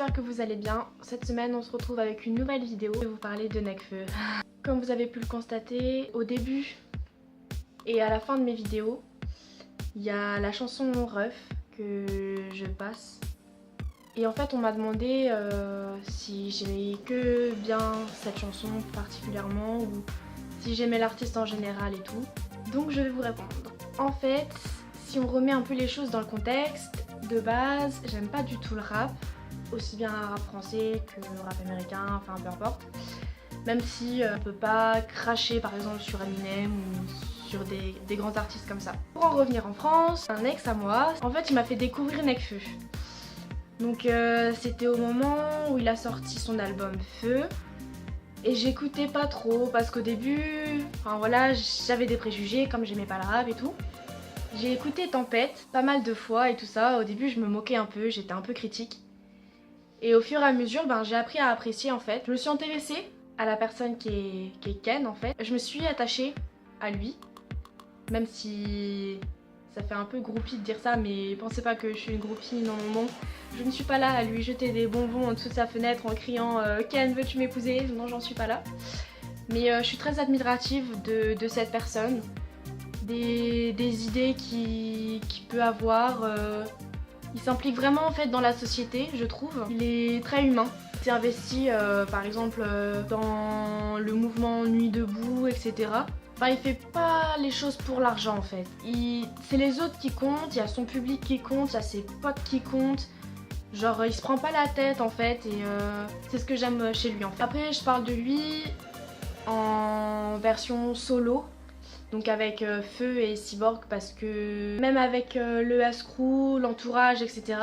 j'espère que vous allez bien. Cette semaine on se retrouve avec une nouvelle vidéo. Je vais vous parler de Nekfeu. Comme vous avez pu le constater, au début et à la fin de mes vidéos, il y a la chanson Ref que je passe. Et en fait on m'a demandé si j'aimais que bien cette chanson particulièrement ou si j'aimais l'artiste en général et tout. Donc je vais vous répondre. En fait, si on remet un peu les choses dans le contexte, de base, j'aime pas du tout le rap, aussi bien le rap français que le rap américain, enfin peu importe. Même si on peut pas cracher par exemple sur Eminem ou sur des grands artistes comme ça. Pour en revenir en France, un ex à moi, en fait il m'a fait découvrir Nekfeu. Donc c'était au moment où il a sorti son album Feu. Et j'écoutais pas trop parce qu'au début, enfin voilà, j'avais des préjugés comme j'aimais pas le rap et tout. J'ai écouté Tempête pas mal de fois et tout ça. Au début je me moquais un peu, j'étais un peu critique. Et au fur et à mesure, j'ai appris à apprécier en fait. Je me suis intéressée à la personne qui est Ken en fait. Je me suis attachée à lui, même si ça fait un peu groupie de dire ça, mais pensez pas que je suis une groupie, non non non. Je ne suis pas là à lui jeter des bonbons en dessous de sa fenêtre en criant Ken, veux-tu m'épouser? Non, j'en suis pas là. Mais je suis très admirative de cette personne. Des idées qu'il peut avoir. Il s'implique vraiment en fait dans la société, je trouve. Il est très humain. Il s'est investi par exemple dans le mouvement Nuit debout, etc. Enfin, il fait pas les choses pour l'argent en fait. C'est les autres qui comptent, il y a son public qui compte, il y a ses potes qui comptent. Genre il se prend pas la tête en fait et c'est ce que j'aime chez lui en fait. Après je parle de lui en version solo. Donc avec Feu et Cyborg parce que même avec le Ascrew, l'entourage, etc.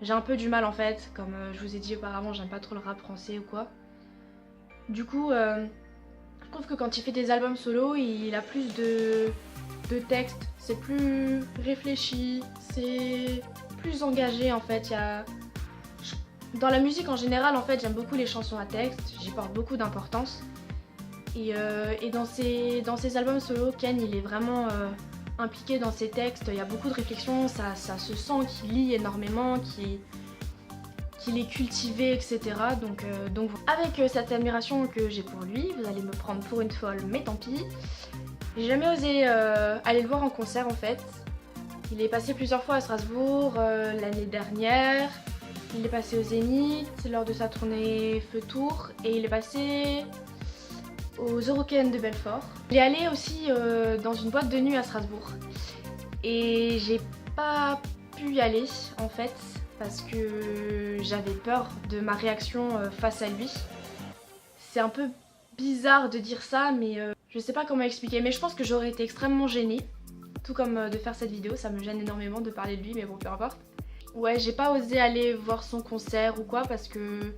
J'ai un peu du mal en fait. Comme je vous ai dit auparavant, j'aime pas trop le rap français ou quoi. Du coup, je trouve que quand il fait des albums solo, il a plus de textes. C'est plus réfléchi, c'est plus engagé en fait. Dans la musique en général, en fait, j'aime beaucoup les chansons à texte. J'y porte beaucoup d'importance. Et dans ses albums solo, Ken il est vraiment impliqué dans ses textes, il y a beaucoup de réflexion, ça se sent qu'il lit énormément, qu'il est cultivé, etc. Donc avec cette admiration que j'ai pour lui, vous allez me prendre pour une folle, mais tant pis. J'ai jamais osé aller le voir en concert en fait. Il est passé plusieurs fois à Strasbourg l'année dernière. Il est passé au Zénith lors de sa tournée Feu Tour et il est passé aux Eurokéennes de Belfort. Il est allé aussi dans une boîte de nuit à Strasbourg et j'ai pas pu y aller en fait parce que j'avais peur de ma réaction face à lui. C'est un peu bizarre de dire ça mais je sais pas comment expliquer, mais je pense que j'aurais été extrêmement gênée, tout comme de faire cette vidéo. Ça me gêne énormément de parler de lui mais bon peu importe. Ouais, j'ai pas osé aller voir son concert ou quoi parce que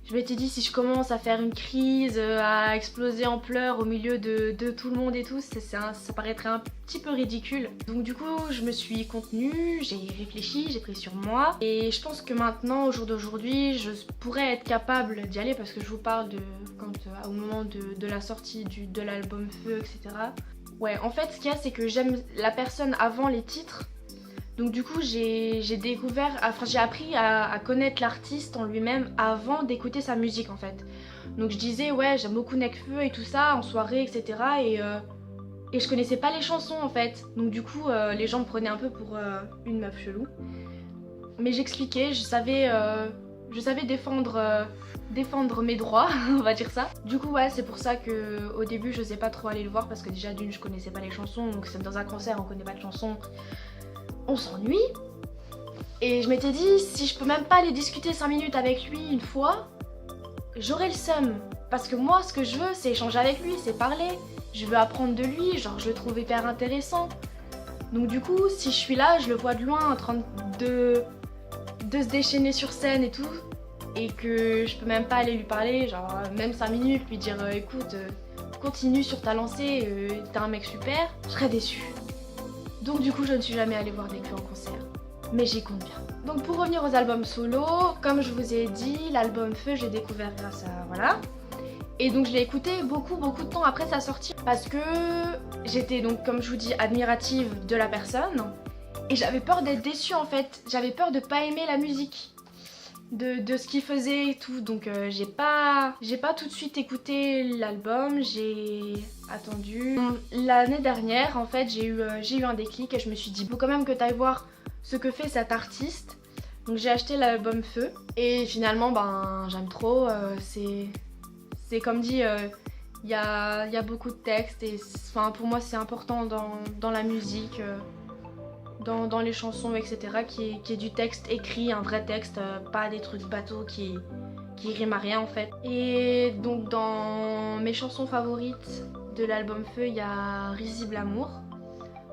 je m'étais dit si je commence à faire une crise, à exploser en pleurs au milieu de tout le monde et tout, ça paraîtrait un petit peu ridicule. Donc du coup je me suis contenue, j'ai réfléchi, j'ai pris sur moi. Et je pense que maintenant, au jour d'aujourd'hui, je pourrais être capable d'y aller parce que je vous parle au moment de la sortie de l'album Feu, etc. Ouais, en fait ce qu'il y a c'est que j'aime la personne avant les titres. Donc du coup j'ai appris à connaître l'artiste en lui-même avant d'écouter sa musique en fait. Donc je disais ouais j'aime beaucoup Nekfeu et tout ça en soirée, etc. Et je connaissais pas les chansons en fait. Donc du coup les gens me prenaient un peu pour une meuf chelou. Mais j'expliquais, je savais défendre mes droits, on va dire ça. Du coup ouais c'est pour ça que au début je n'osais pas trop aller le voir parce que déjà d'une je connaissais pas les chansons. Donc c'est dans un concert on connaît pas de chansons, on s'ennuie. Et je m'étais dit si je peux même pas aller discuter 5 minutes avec lui une fois, j'aurais le seum. Parce que moi ce que je veux c'est échanger avec lui, c'est parler. Je veux apprendre de lui, genre je le trouve hyper intéressant. Donc du coup si je suis là, je le vois de loin en train de se déchaîner sur scène et tout, et que je peux même pas aller lui parler, genre même 5 minutes, lui dire écoute continue sur ta lancée, t'es un mec super, je serais déçue. Donc du coup je ne suis jamais allée voir Nekfeu en concert, mais j'y compte bien. Donc pour revenir aux albums solo, comme je vous ai dit, l'album Feu j'ai découvert grâce à voilà. Et donc je l'ai écouté beaucoup de temps après sa sortie parce que j'étais donc comme je vous dis admirative de la personne et j'avais peur d'être déçue en fait, j'avais peur de pas aimer la musique. de ce qu'il faisait et tout. Donc j'ai pas tout de suite écouté l'album, j'ai attendu. L'année dernière en fait j'ai eu un déclic et je me suis dit faut quand même que tu ailles voir ce que fait cet artiste. Donc j'ai acheté l'album Feu et finalement ben j'aime trop, c'est comme dit, il y a beaucoup de textes et pour moi c'est important dans la musique, dans les chansons etc. Qui est du texte écrit, un vrai texte, pas des trucs bateaux qui riment à rien en fait. Et donc dans mes chansons favorites de l'album Feu, il y a Risible Amour,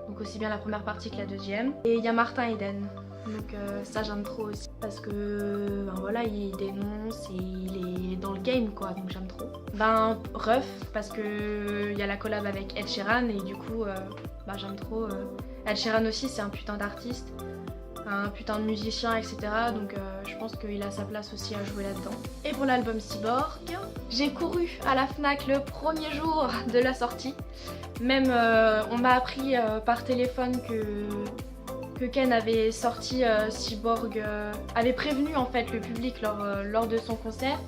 donc aussi bien la première partie que la deuxième. Et il y a Martin Eden, donc ça j'aime trop aussi parce que ben voilà, il dénonce et il est dans le game quoi, donc j'aime trop. Ben Ruf parce que il y a la collab avec Ed Sheeran et du coup ben, j'aime trop. Ed Sheeran aussi c'est un putain d'artiste, un putain de musicien etc. Donc je pense qu'il a sa place aussi à jouer là-dedans. Et pour l'album Cyborg, j'ai couru à la Fnac le premier jour de la sortie. Même on m'a appris par téléphone que Ken avait sorti Cyborg, avait prévenu en fait le public lors de son concert.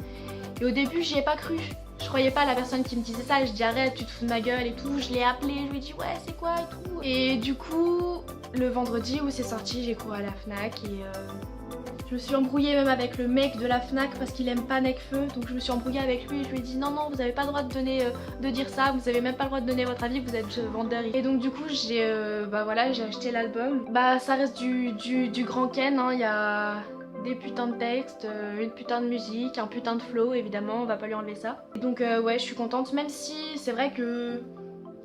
Et au début j'y ai pas cru. Je croyais pas à la personne qui me disait ça, je dis arrête, tu te fous de ma gueule et tout. Je l'ai appelé, je lui ai dit ouais c'est quoi et tout. Et du coup le vendredi où c'est sorti, j'ai couru à la Fnac et je me suis embrouillée même avec le mec de la Fnac parce qu'il aime pas Nekfeu. Donc je me suis embrouillée avec lui et je lui ai dit non vous avez pas le droit de dire ça, vous avez même pas le droit de donner votre avis, vous êtes vendeur. Et donc du coup j'ai acheté l'album. Bah ça reste du grand Ken, hein. Il y a des putains de textes, une putain de musique, un putain de flow évidemment, on va pas lui enlever ça. Et donc ouais je suis contente, même si c'est vrai que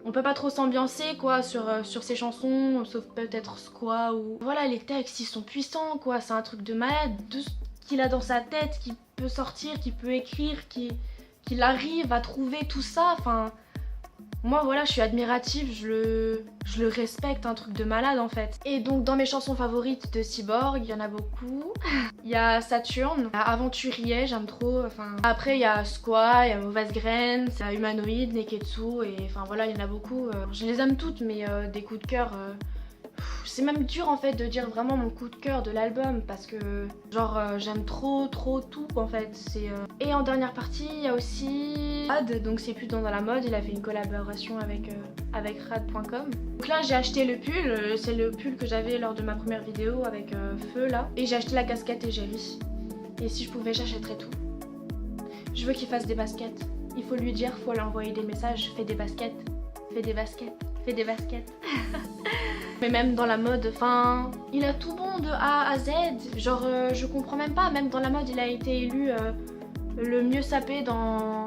on peut pas trop s'ambiancer quoi sur ces chansons, sauf peut-être Squat ou... Voilà, les textes ils sont puissants quoi, c'est un truc de malade, de ce qu'il a dans sa tête, qu'il peut sortir, qu'il peut écrire, qu'il arrive à trouver tout ça, enfin... Moi voilà, je suis admirative, je le respecte, un truc de malade en fait. Et donc dans mes chansons favorites de Cyborg, il y en a beaucoup. Il y a Saturne, Aventurier, j'aime trop. Enfin, après il y a Squat, il y a Mauvaise Graine, il y a Humanoid, Neketsu et enfin voilà, il y en a beaucoup. Je les aime toutes mais des coups de cœur... C'est même dur en fait de dire vraiment mon coup de cœur de l'album parce que genre j'aime trop tout en fait. Et en dernière partie il y a aussi Rad, donc c'est plus dans la mode, il a fait une collaboration avec rad.com. Donc là j'ai acheté le pull, c'est le pull que j'avais lors de ma première vidéo avec Feu là. Et j'ai acheté la casquette égérie. Et si je pouvais j'achèterais tout. Je veux qu'il fasse des baskets. Il faut lui dire, faut lui envoyer des messages, fais des baskets, fais des baskets, fais des baskets. Mais même dans la mode, enfin, il a tout bon de A à Z. Genre, je comprends même pas. Même dans la mode, il a été élu le mieux sapé dans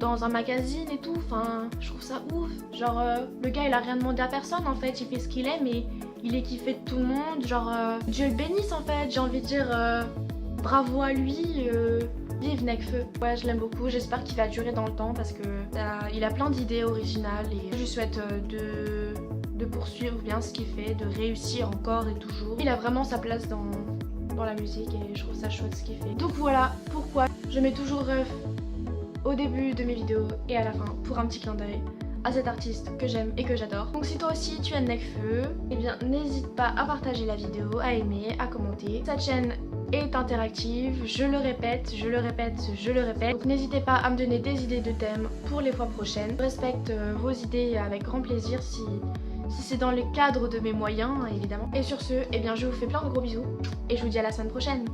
un magazine et tout. Enfin, je trouve ça ouf. Genre, le gars, il a rien demandé à personne en fait. Il fait ce qu'il aime et il est kiffé de tout le monde. Genre, Dieu le bénisse en fait. J'ai envie de dire bravo à lui. Vive Nekfeu. Ouais, je l'aime beaucoup. J'espère qu'il va durer dans le temps parce que il a plein d'idées originales et je lui souhaite de poursuivre bien ce qu'il fait, de réussir encore et toujours. Il a vraiment sa place dans la musique et je trouve ça chouette ce qu'il fait. Donc voilà pourquoi je mets toujours ref au début de mes vidéos et à la fin pour un petit clin d'œil à cet artiste que j'aime et que j'adore. Donc si toi aussi tu aimes Nekfeu, eh bien n'hésite pas à partager la vidéo, à aimer, à commenter. Cette chaîne est interactive, je le répète, je le répète, je le répète. Donc n'hésitez pas à me donner des idées de thèmes pour les fois prochaines. Je respecte vos idées avec grand plaisir si c'est dans le cadre de mes moyens évidemment. Et sur ce, eh bien je vous fais plein de gros bisous et je vous dis à la semaine prochaine.